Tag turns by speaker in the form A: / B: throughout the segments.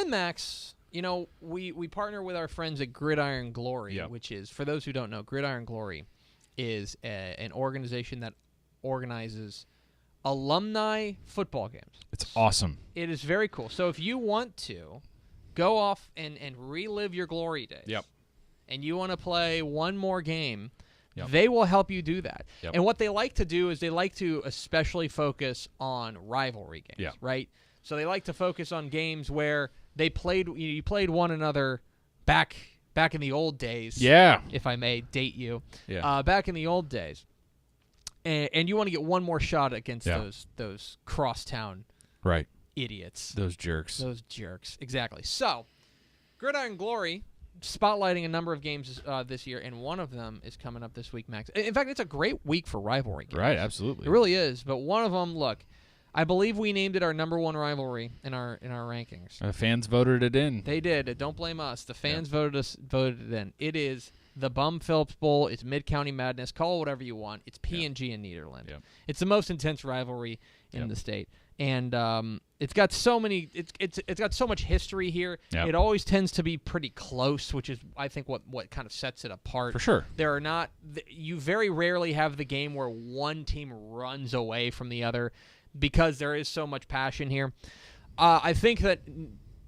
A: then, Max, we partner with our friends at Gridiron Glory, which is, for those who don't know, Gridiron Glory is an organization that organizes alumni football games.
B: It's awesome.
A: It is very cool. So if you want to go off and relive your glory days, and you want to play one more game, they will help you do that. And what they like to do is they like to especially focus on rivalry games, right? So they like to focus on games where you played one another back in the old days.
B: Yeah.
A: If I may date you.
B: Yeah.
A: Back in the old days. And you want to get one more shot against those crosstown idiots.
B: Those jerks.
A: Exactly. So, Gridiron Glory spotlighting a number of games this year, and one of them is coming up this week, Max. In fact, it's a great week for rivalry games.
B: Right, absolutely.
A: It really is. But one of them, look, I believe we named it our number one rivalry in our rankings.
B: Fans voted it in.
A: They did. Don't blame us. The fans voted it in. It is the Bum Phillips Bowl. It's Mid-County Madness. Call it whatever you want. It's P&G in Nederland. It's the most intense rivalry in the state. And it's got so many. It's got so much history here. It always tends to be pretty close, which is, I think, what kind of sets it apart.
B: For sure.
A: There are not. You very rarely have the game where one team runs away from the other, because there is so much passion here. I think that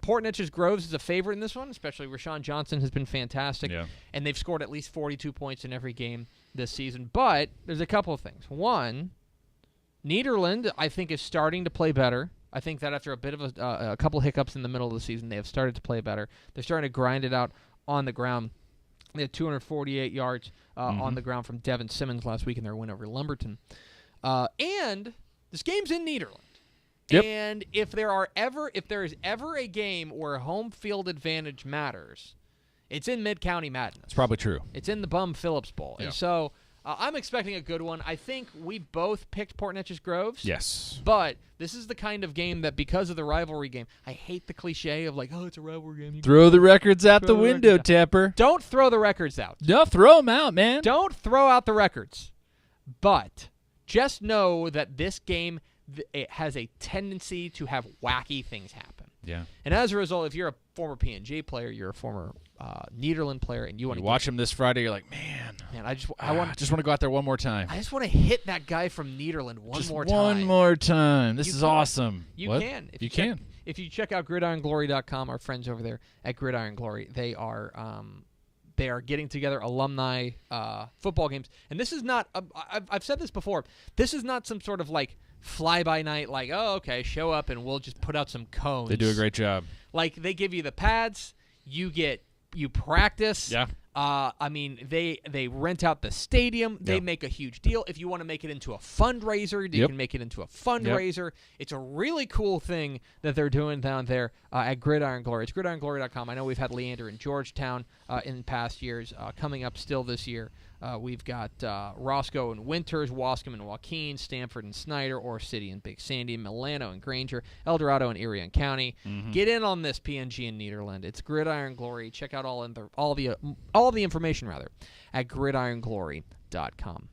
A: Port Neches Groves is a favorite in this one, especially Rashawn Johnson has been fantastic, and they've scored at least 42 points in every game this season. But there's a couple of things. One, Nederland, I think, is starting to play better. I think that after a bit of a couple hiccups in the middle of the season, they have started to play better. They're starting to grind it out on the ground. They had 248 yards on the ground from Devin Simmons last week in their win over Lumberton. And this game's in Nederland. And if there is ever a game where home field advantage matters, it's in Mid-County Madness.
B: It's probably true.
A: It's in the Bum Phillips Bowl. And so I'm expecting a good one. I think we both picked Port Neches Groves.
B: Yes.
A: But this is the kind of game that, because of the rivalry game, I hate the cliche of like, oh, it's a rivalry game.
B: Throw the records out the window, Tapper.
A: Don't throw the records out.
B: No, throw them out, man.
A: Don't throw out the records. But just know that this game, it has a tendency to have wacky things happen.
B: Yeah.
A: And as a result, if you're a former P&G player, you're a former Nederland player, and you want to
B: watch them this Friday, you're like, man,
A: I just want
B: to go out there one more time.
A: I just want to hit that guy from Nederland more time.
B: One more time. This is awesome.
A: You can. If you check out gridironglory.com, our friends over there at Gridiron Glory, they are getting together alumni football games. And this is not, I've said this before, this is not some sort of like fly-by-night, like, oh, okay, show up and we'll just put out some cones.
B: They do a great job.
A: Like, they give you the pads, you practice.
B: Yeah.
A: I mean, they rent out the stadium. They make a huge deal. If you want to make it into a fundraiser, you can make it into a fundraiser. Yep. It's a really cool thing that they're doing down there at Gridiron Glory. It's gridironglory.com. I know we've had Leander in Georgetown in past years. Coming up still this year, we've got Roscoe and Winters, Wascom and Joaquin, Stanford and Snyder, Ore City and Big Sandy, Milano and Granger, El Dorado and Erie and County. Get in on this P&G in Nederland. It's Gridiron Glory. Check out all the information at gridironglory.com.